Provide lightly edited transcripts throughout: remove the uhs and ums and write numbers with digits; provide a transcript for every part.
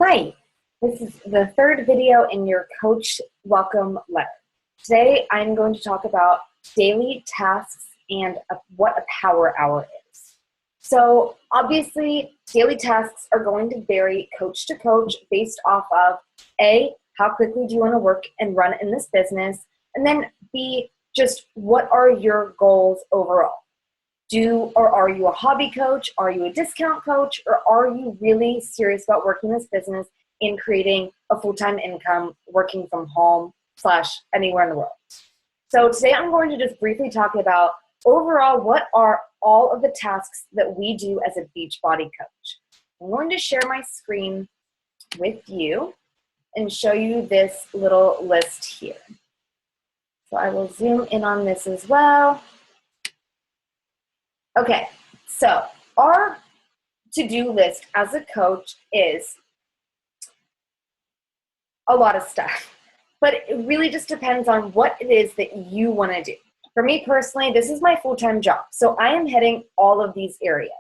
Hi, this is the third video in your coach welcome letter. Today I'm going to talk about daily tasks and what a power hour is. So obviously daily tasks are going to vary coach to coach based off of A, how quickly do you want to work and run in this business, and then B, just what are your goals overall? Are you a hobby coach? Are you a discount coach? Or are you really serious about working this business and creating a full-time income working from home / anywhere in the world? So today I'm going to just briefly talk about overall what are all of the tasks that we do as a Beachbody coach. I'm going to share my screen with you and show you this little list here. So I will zoom in on this as well. Okay, so our to-do list as a coach is a lot of stuff, but it really just depends on what it is that you want to do. For me personally, this is my full-time job, so I am hitting all of these areas.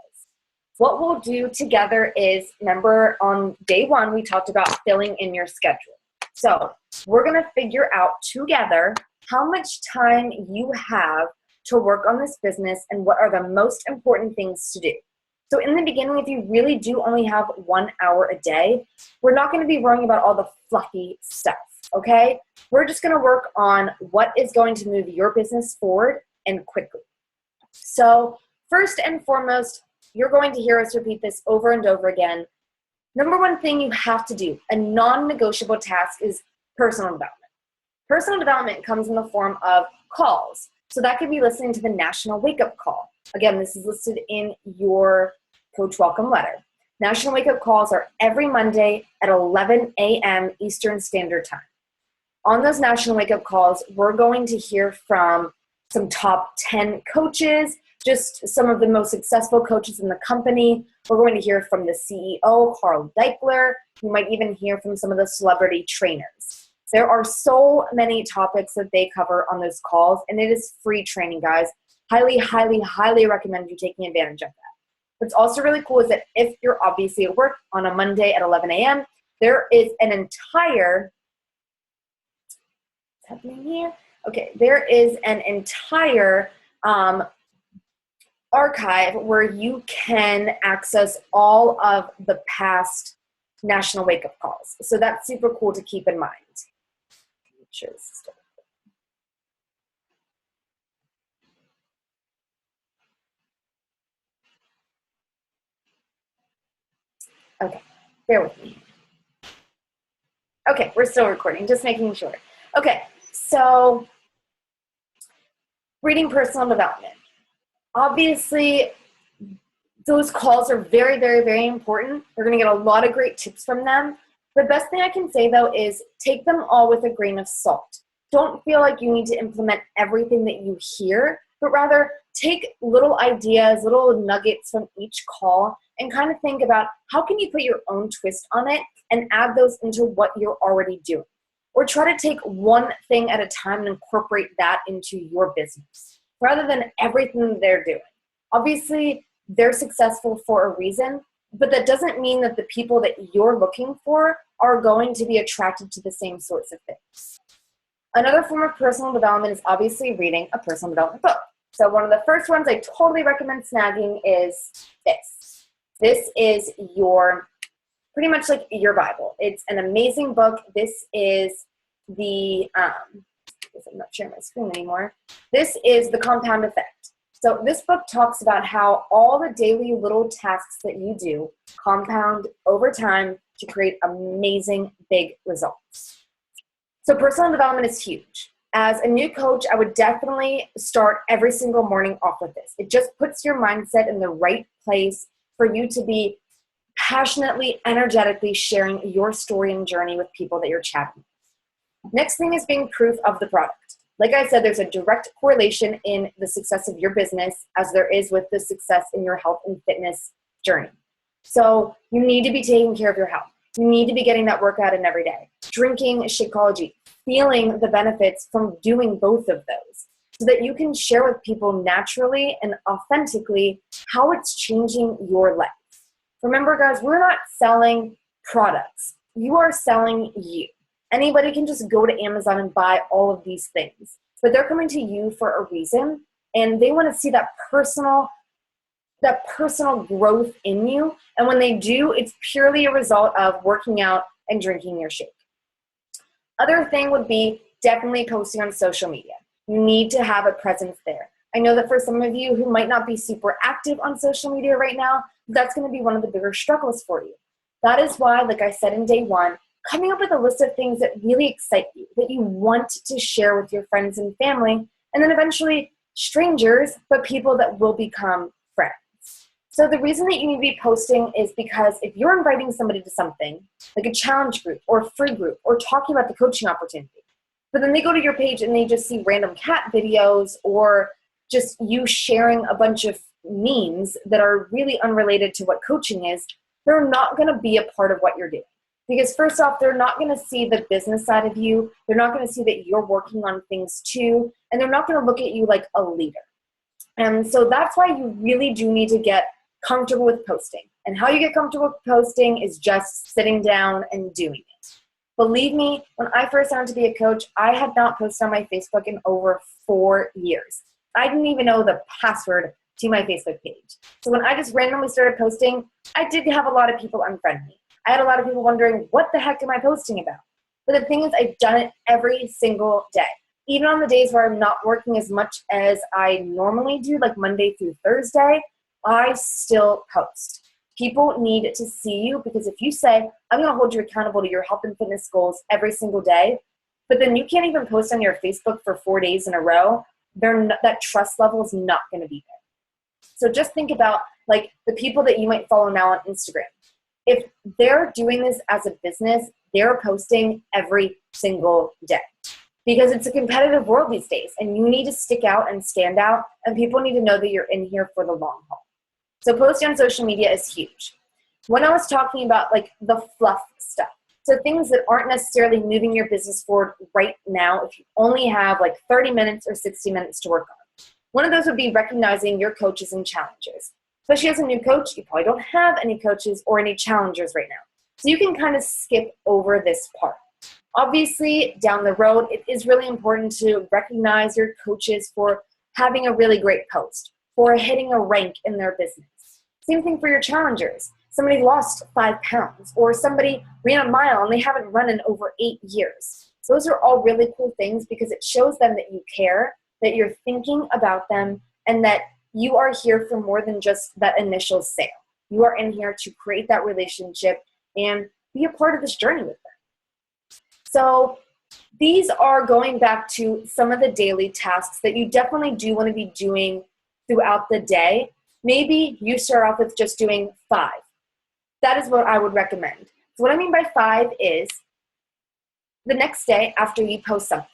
What we'll do together is, remember on day one, we talked about filling in your schedule. So we're going to figure out together how much time you have to work on this business and what are the most important things to do. So in the beginning, if you really do only have 1 hour a day, we're not going to be worrying about all the fluffy stuff, okay? We're just going to work on what is going to move your business forward and quickly. So first and foremost, you're going to hear us repeat this over and over again. Number one thing you have to do, a non-negotiable task, is personal development. Personal development comes in the form of calls. So that could be listening to the National Wake Up Call. Again, this is listed in your Coach Welcome letter. National Wake Up Calls are every Monday at 11 a.m. Eastern Standard Time. On those National Wake Up Calls, we're going to hear from some top 10 coaches, just some of the most successful coaches in the company. We're going to hear from the CEO, Carl Deichler. You might even hear from some of the celebrity trainers. There are so many topics that they cover on those calls, and it is free training, guys. Highly, highly, highly recommend you taking advantage of that. What's also really cool is that if you're obviously at work on a Monday at 11 a.m., there is an entire, what's happening here? Okay, there is an entire archive where you can access all of the past National Wake Up Calls. So that's super cool to keep in mind. Sure, this is still okay, bear with me. Okay, we're still recording, just making sure. Okay, so reading personal development. Obviously, those calls are very, very, very important. You're going to get a lot of great tips from them. The best thing I can say, though, is take them all with a grain of salt. Don't feel like you need to implement everything that you hear, but rather take little ideas, little nuggets from each call and kind of think about how can you put your own twist on it and add those into what you're already doing. Or try to take one thing at a time and incorporate that into your business rather than everything they're doing. Obviously, they're successful for a reason, but that doesn't mean that the people that you're looking for are going to be attracted to the same sorts of things. Another form of personal development is obviously reading a personal development book. So one of the first ones I totally recommend snagging is this. This is pretty much like your Bible. It's an amazing book. This is I'm not sharing my screen anymore. This is The Compound Effect. So this book talks about how all the daily little tasks that you do compound over time to create amazing big results. So personal development is huge. As a new coach, I would definitely start every single morning off with this. It just puts your mindset in the right place for you to be passionately, energetically sharing your story and journey with people that you're chatting with. Next thing is being proof of the product. Like I said, there's a direct correlation in the success of your business as there is with the success in your health and fitness journey. So you need to be taking care of your health. You need to be getting that workout in every day. Drinking Shakeology, feeling the benefits from doing both of those so that you can share with people naturally and authentically how it's changing your life. Remember, guys, we're not selling products. You are selling you. Anybody can just go to Amazon and buy all of these things, but they're coming to you for a reason, and they want to see that personal growth in you. And when they do, it's purely a result of working out and drinking your shake. Other thing would be definitely posting on social media. You need to have a presence there. I know that for some of you who might not be super active on social media right now, that's going to be one of the bigger struggles for you. That is why, like I said in day one, coming up with a list of things that really excite you, that you want to share with your friends and family, and then eventually strangers, but people that will become friends. So the reason that you need to be posting is because if you're inviting somebody to something, like a challenge group or a free group or talking about the coaching opportunity, but then they go to your page and they just see random cat videos or just you sharing a bunch of memes that are really unrelated to what coaching is, they're not going to be a part of what you're doing. Because first off, they're not going to see the business side of you. They're not going to see that you're working on things too. And they're not going to look at you like a leader. And so that's why you really do need to get comfortable with posting. And how you get comfortable with posting is just sitting down and doing it. Believe me, when I first started to be a coach, I had not posted on my Facebook in over 4 years. I didn't even know the password to my Facebook page. So when I just randomly started posting, I did have a lot of people unfriend me. I had a lot of people wondering, what the heck am I posting about? But the thing is, I've done it every single day. Even on the days where I'm not working as much as I normally do, like Monday through Thursday, I still post. People need to see you, because if you say, I'm going to hold you accountable to your health and fitness goals every single day, but then you can't even post on your Facebook for 4 days in a row, that trust level is not going to be there. So just think about like the people that you might follow now on Instagram. If they're doing this as a business, they're posting every single day, because it's a competitive world these days, and you need to stick out and stand out, and people need to know that you're in here for the long haul. So posting on social media is huge. When I was talking about like the fluff stuff, so things that aren't necessarily moving your business forward right now, if you only have like 30 minutes or 60 minutes to work on, one of those would be recognizing your coaches and challengers. Especially as a new coach, you probably don't have any coaches or any challengers right now. So you can kind of skip over this part. Obviously, down the road, it is really important to recognize your coaches for having a really great post, for hitting a rank in their business. Same thing for your challengers. Somebody lost 5 pounds, or somebody ran a mile and they haven't run in over 8 years. Those are all really cool things, because it shows them that you care, that you're thinking about them, and that you are here for more than just that initial sale. You are in here to create that relationship and be a part of this journey with them. So these are going back to some of the daily tasks that you definitely do want to be doing throughout the day. Maybe you start off with just doing 5. That is what I would recommend. So what I mean by 5 is the next day after you post something,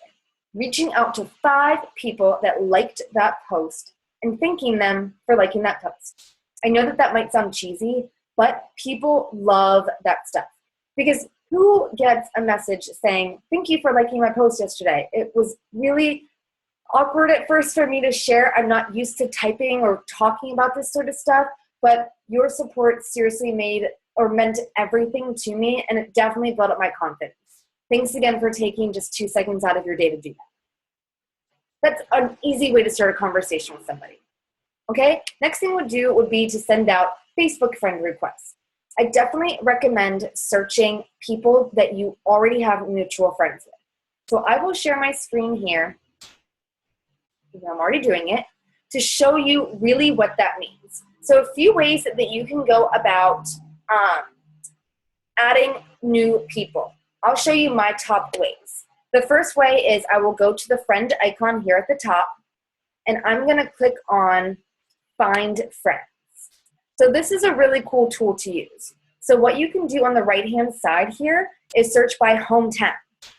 reaching out to 5 people that liked that post and thanking them for liking that post. I know that might sound cheesy, but people love that stuff, because who gets a message saying, thank you for liking my post yesterday? It was really awkward at first for me to share. I'm not used to typing or talking about this sort of stuff, but your support seriously meant everything to me, and it definitely built up my confidence. Thanks again for taking just 2 seconds out of your day to do that. That's an easy way to start a conversation with somebody. Okay, next thing would be to send out Facebook friend requests. I definitely recommend searching people that you already have mutual friends with. So I will share my screen here, I'm already doing it, to show you really what that means. So a few ways that you can go about adding new people. I'll show you my top ways. The first way is I will go to the friend icon here at the top, and I'm going to click on Find Friends. So this is a really cool tool to use. So what you can do on the right-hand side here is search by hometown.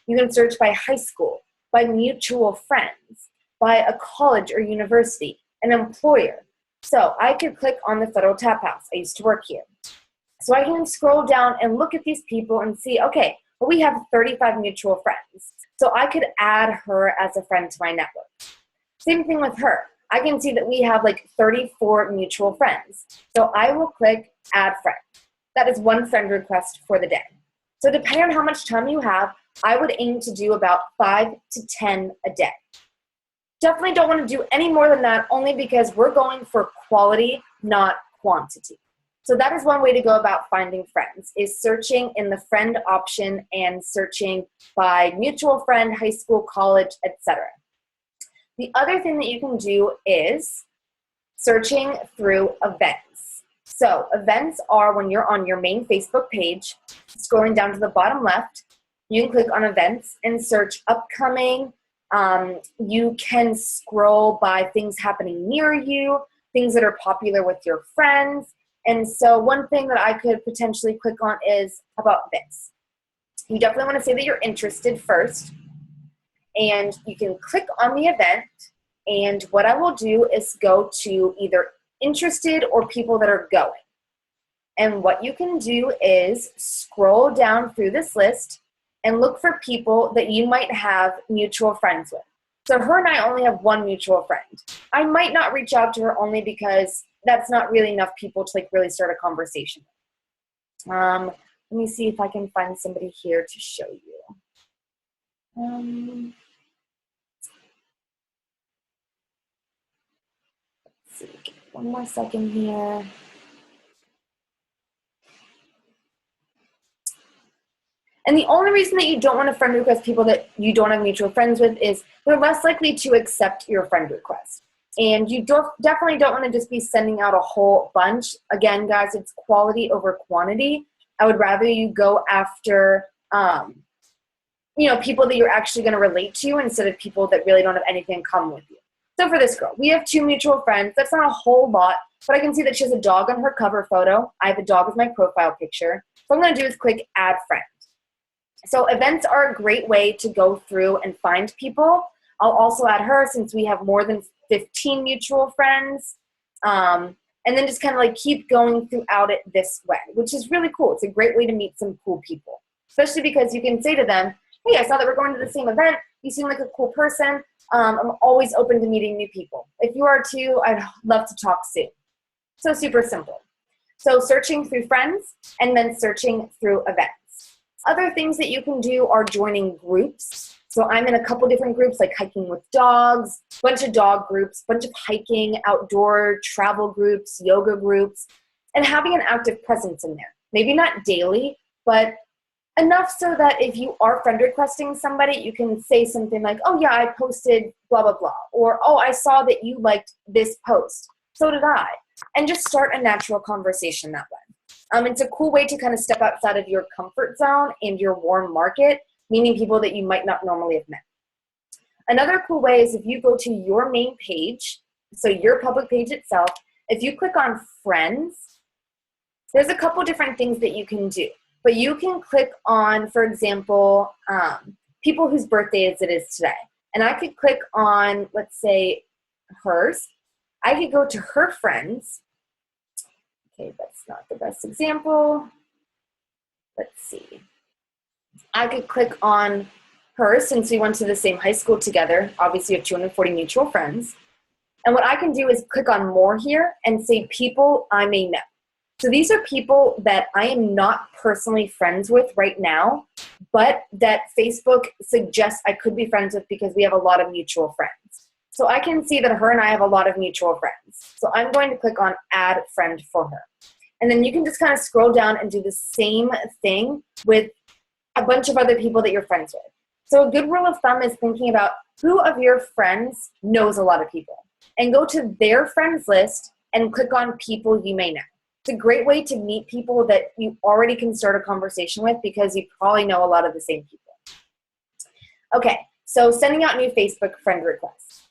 You can search by high school, by mutual friends, by a college or university, an employer. So I could click on the Federal Tap House. I used to work here. So I can scroll down and look at these people and see, okay, well, we have 35 mutual friends. So I could add her as a friend to my network. Same thing with her. I can see that we have like 34 mutual friends. So I will click Add Friend. that is one friend request for the day. So depending on how much time you have, I would aim to do about 5 to 10 a day. Definitely don't want to do any more than that, only because we're going for quality, not quantity. So that is one way to go about finding friends, is searching in the friend option and searching by mutual friend, high school, college, etc. The other thing that you can do is searching through events. So events are when you're on your main Facebook page, scrolling down to the bottom left, you can click on events and search upcoming. You can scroll by things happening near you, things that are popular with your friends. And so one thing that I could potentially click on is about this. You definitely want to say that you're interested first, and you can click on the event. And what I will do is go to either interested or people that are going. And what you can do is scroll down through this list and look for people that you might have mutual friends with. So her and I only have one mutual friend. I might not reach out to her only because that's not really enough people to really start a conversation. Let me see if I can find somebody here to show you. Let's see, one more second here. And the only reason that you don't want to friend request people that you don't have mutual friends with is they're less likely to accept your friend request. And you definitely don't want to just be sending out a whole bunch. Again, guys, it's quality over quantity. I would rather you go after, people that you're actually going to relate to instead of people that really don't have anything in common with you. So for this girl, we have 2 mutual friends. That's not a whole lot, but I can see that she has a dog on her cover photo. I have a dog as my profile picture. So what I'm going to do is click Add Friend. So events are a great way to go through and find people. I'll also add her since we have more than 15 mutual friends. And then just kind of keep going throughout it this way, which is really cool. It's a great way to meet some cool people, especially because you can say to them, hey, I saw that we're going to the same event. You seem like a cool person. I'm always open to meeting new people. If you are too, I'd love to talk soon. So super simple. So searching through friends and then searching through events. Other things that you can do are joining groups. So I'm in a couple different groups, like hiking with dogs, bunch of dog groups, bunch of hiking, outdoor travel groups, yoga groups, and having an active presence in there. Maybe not daily, but enough so that if you are friend requesting somebody, you can say something like, oh yeah, I posted blah, blah, blah. Or, oh, I saw that you liked this post. So did I. And just start a natural conversation that way. It's a cool way to kind of step outside of your comfort zone and your warm market, meaning people that you might not normally have met. Another cool way is if you go to your main page, so your public page itself, if you click on friends, there's a couple different things that you can do. But you can click on, for example, people whose birthdays it is today. And I could click on, let's say, hers. I could go to her friends. Okay, that's not the best example. Let's see. I could click on her since we went to the same high school together. Obviously, you have 240 mutual friends. And what I can do is click on more here and say people I may know. So these are people that I am not personally friends with right now, but that Facebook suggests I could be friends with because we have a lot of mutual friends. So I can see that her and I have a lot of mutual friends. So I'm going to click on Add Friend for her. And then you can just kind of scroll down and do the same thing with a bunch of other people that you're friends with. So a good rule of thumb is thinking about who of your friends knows a lot of people. And go to their friends list and click on people you may know. It's a great way to meet people that you already can start a conversation with because you probably know a lot of the same people. Okay, so sending out new Facebook friend requests.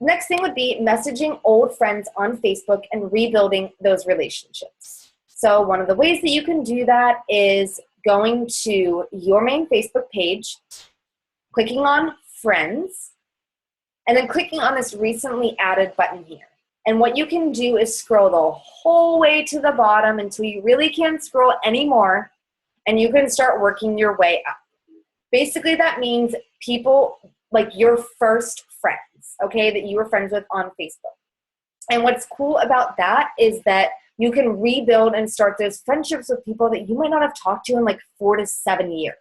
Next thing would be messaging old friends on Facebook and rebuilding those relationships. So one of the ways that you can do that is going to your main Facebook page, clicking on friends, and then clicking on this recently added button here. And what you can do is scroll the whole way to the bottom until you really can't scroll anymore, and you can start working your way up. Basically, that means people like your first friends, okay, that you were friends with on Facebook. And what's cool about that is that you can rebuild and start those friendships with people that you might not have talked to in like 4 to 7 years.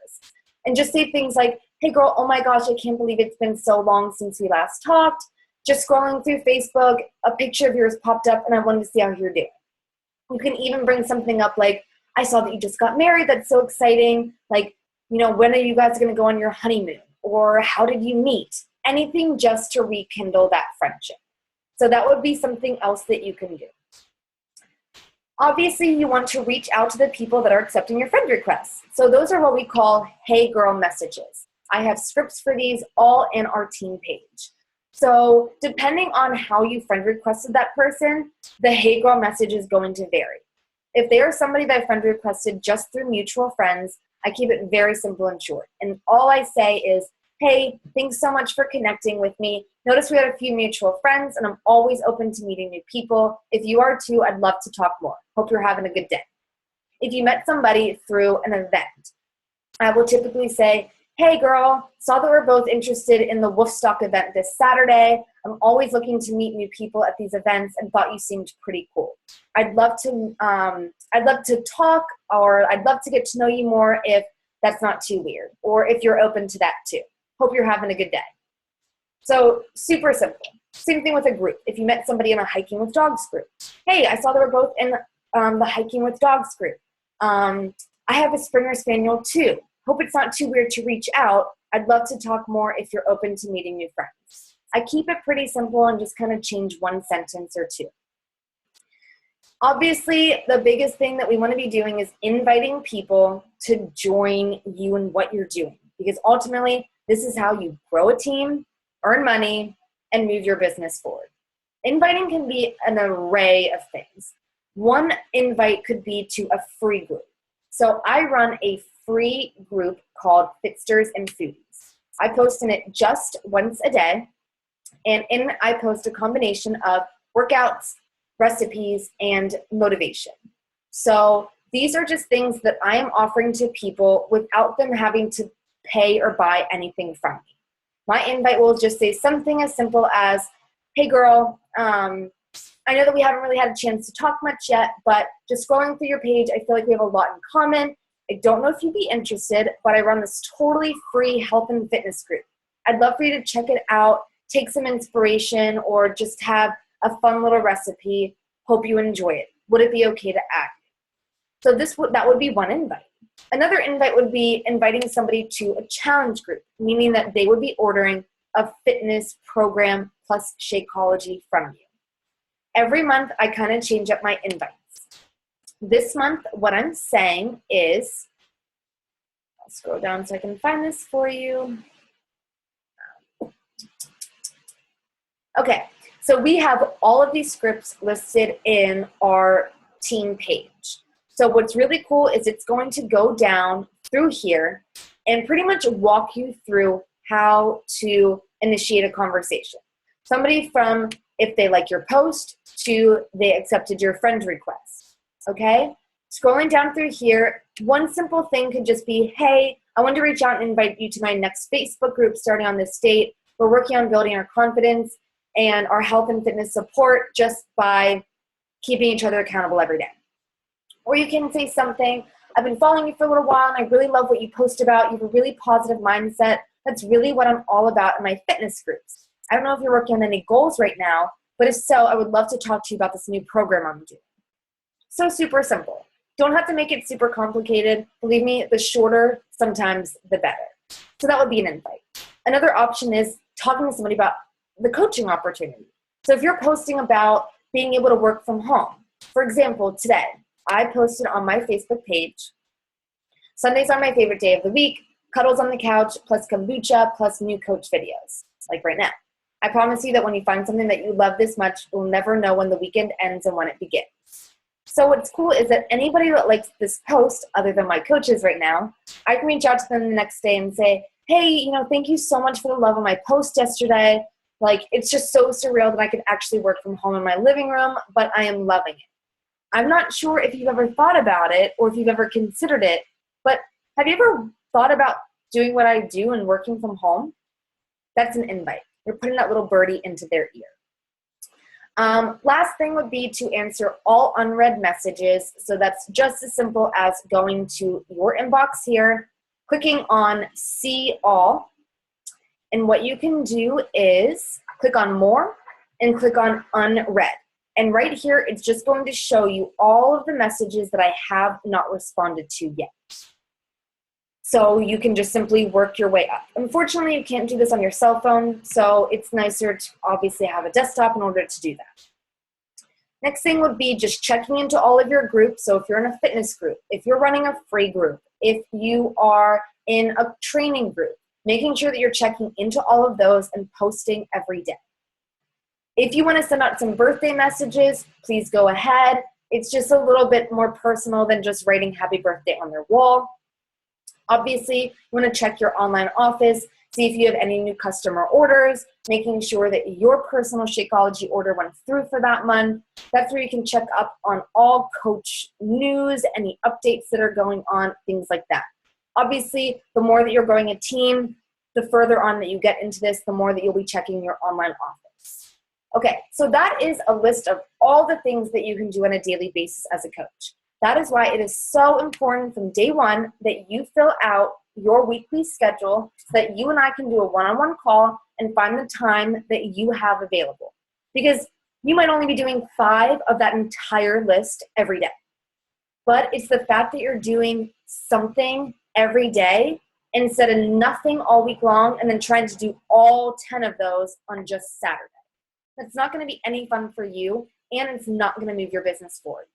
And just say things like, hey girl, oh my gosh, I can't believe it's been so long since we last talked. Just scrolling through Facebook, a picture of yours popped up and I wanted to see how you're doing. You can even bring something up like, I saw that you just got married. That's so exciting. Like, when are you guys going to go on your honeymoon? Or how did you meet? Anything just to rekindle that friendship. So that would be something else that you can do. Obviously, you want to reach out to the people that are accepting your friend requests. So those are what we call hey girl messages. I have scripts for these all in our team page. So depending on how you friend requested that person, the hey girl message is going to vary. If they are somebody that I friend requested just through mutual friends, I keep it very simple and short. And all I say is, hey, thanks so much for connecting with me. Notice we had a few mutual friends, and I'm always open to meeting new people. If you are too, I'd love to talk more. Hope you're having a good day. If you met somebody through an event, I will typically say, hey girl, saw that we're both interested in the Woofstock event this Saturday. I'm always looking to meet new people at these events and thought you seemed pretty cool. I'd love to talk, or I'd love to get to know you more if that's not too weird, or if you're open to that too. Hope you're having a good day. So super simple. Same thing with a group. If you met somebody in a hiking with dogs group, hey, I saw that we're both in the hiking with dogs group. I have a Springer Spaniel too. Hope it's not too weird to reach out. I'd love to talk more if you're open to meeting new friends. I keep it pretty simple and just kind of change one sentence or two. Obviously, the biggest thing that we want to be doing is inviting people to join you in what you're doing, because ultimately, this is how you grow a team, earn money, and move your business forward. Inviting can be an array of things. One invite could be to a free group. So I run a free group called Fitsters and Foodies. I post in it just once a day, and in it I post a combination of workouts, recipes, and motivation. So these are just things that I am offering to people without them having to pay or buy anything from me. My invite will just say something as simple as, hey girl, I know that we haven't really had a chance to talk much yet, but just scrolling through your page, I feel like we have a lot in common. I don't know if you'd be interested, but I run this totally free health and fitness group. I'd love for you to check it out, take some inspiration, or just have a fun little recipe. Hope you enjoy it. Would it be okay to add? So that would be one invite. Another invite would be inviting somebody to a challenge group, meaning that they would be ordering a fitness program plus Shakeology from you. Every month, I kind of change up my invites. This month, what I'm saying is, I'll scroll down so I can find this for you. Okay, so we have all of these scripts listed in our team page. So what's really cool is it's going to go down through here and pretty much walk you through how to initiate a conversation. Somebody from if they like your post to they accepted your friend request, okay? Scrolling down through here, one simple thing could just be, hey, I want to reach out and invite you to my next Facebook group starting on this date. We're working on building our confidence and our health and fitness support just by keeping each other accountable every day. Or you can say something, I've been following you for a little while and I really love what you post about. You have a really positive mindset. That's really what I'm all about in my fitness groups. I don't know if you're working on any goals right now, but if so, I would love to talk to you about this new program I'm doing. So super simple. Don't have to make it super complicated. Believe me, the shorter, sometimes the better. So that would be an invite. Another option is talking to somebody about the coaching opportunity. So if you're posting about being able to work from home, for example, today, I posted on my Facebook page, Sundays are my favorite day of the week, cuddles on the couch, plus kombucha, plus new coach videos, like right now. I promise you that when you find something that you love this much, you'll never know when the weekend ends and when it begins. So what's cool is that anybody that likes this post, other than my coaches right now, I can reach out to them the next day and say, hey, thank you so much for the love of my post yesterday. Like, it's just so surreal that I could actually work from home in my living room, but I am loving it. I'm not sure if you've ever thought about it or if you've ever considered it, but have you ever thought about doing what I do and working from home? That's an invite. You're putting that little birdie into their ear. Last thing would be to answer all unread messages. So that's just as simple as going to your inbox here, clicking on See All. And what you can do is click on More and click on Unread. And right here, it's just going to show you all of the messages that I have not responded to yet. So you can just simply work your way up. Unfortunately, you can't do this on your cell phone, so it's nicer to obviously have a desktop in order to do that. Next thing would be just checking into all of your groups. So if you're in a fitness group, if you're running a free group, if you are in a training group, making sure that you're checking into all of those and posting every day. If you want to send out some birthday messages, please go ahead. It's just a little bit more personal than just writing happy birthday on their wall. Obviously, you want to check your online office, see if you have any new customer orders, making sure that your personal Shakeology order went through for that month. That's where you can check up on all coach news, any updates that are going on, things like that. Obviously, the more that you're growing a team, the further on that you get into this, the more that you'll be checking your online office. Okay, so that is a list of all the things that you can do on a daily basis as a coach. That is why it is so important from day one that you fill out your weekly schedule so that you and I can do a one-on-one call and find the time that you have available. Because you might only be doing 5 of that entire list every day. But it's the fact that you're doing something every day instead of nothing all week long and then trying to do all 10 of those on just Saturday. That's not going to be any fun for you, and it's not going to move your business forward.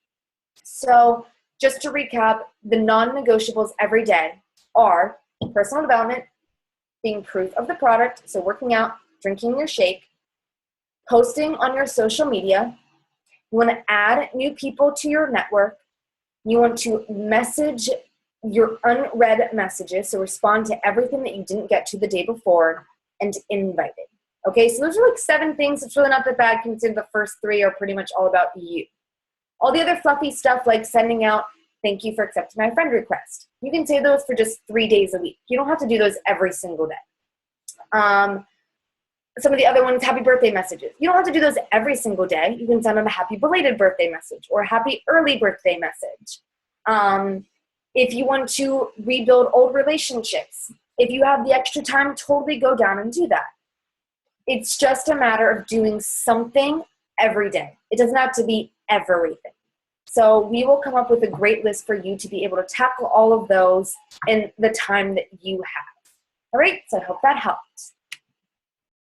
So just to recap, the non-negotiables every day are personal development, being proof of the product, so working out, drinking your shake, posting on your social media. You want to add new people to your network. You want to message your unread messages, so respond to everything that you didn't get to the day before, and invite it. Okay, so those are like 7 things. It's really not that bad considering the first 3 are pretty much all about you. All the other fluffy stuff like sending out, thank you for accepting my friend request. You can say those for just 3 days a week. You don't have to do those every single day. Some of the other ones, happy birthday messages. You don't have to do those every single day. You can send them a happy belated birthday message or a happy early birthday message. If you want to rebuild old relationships, if you have the extra time, totally go down and do that. It's just a matter of doing something every day. It doesn't have to be everything. So we will come up with a great list for you to be able to tackle all of those in the time that you have. All right, so I hope that helped.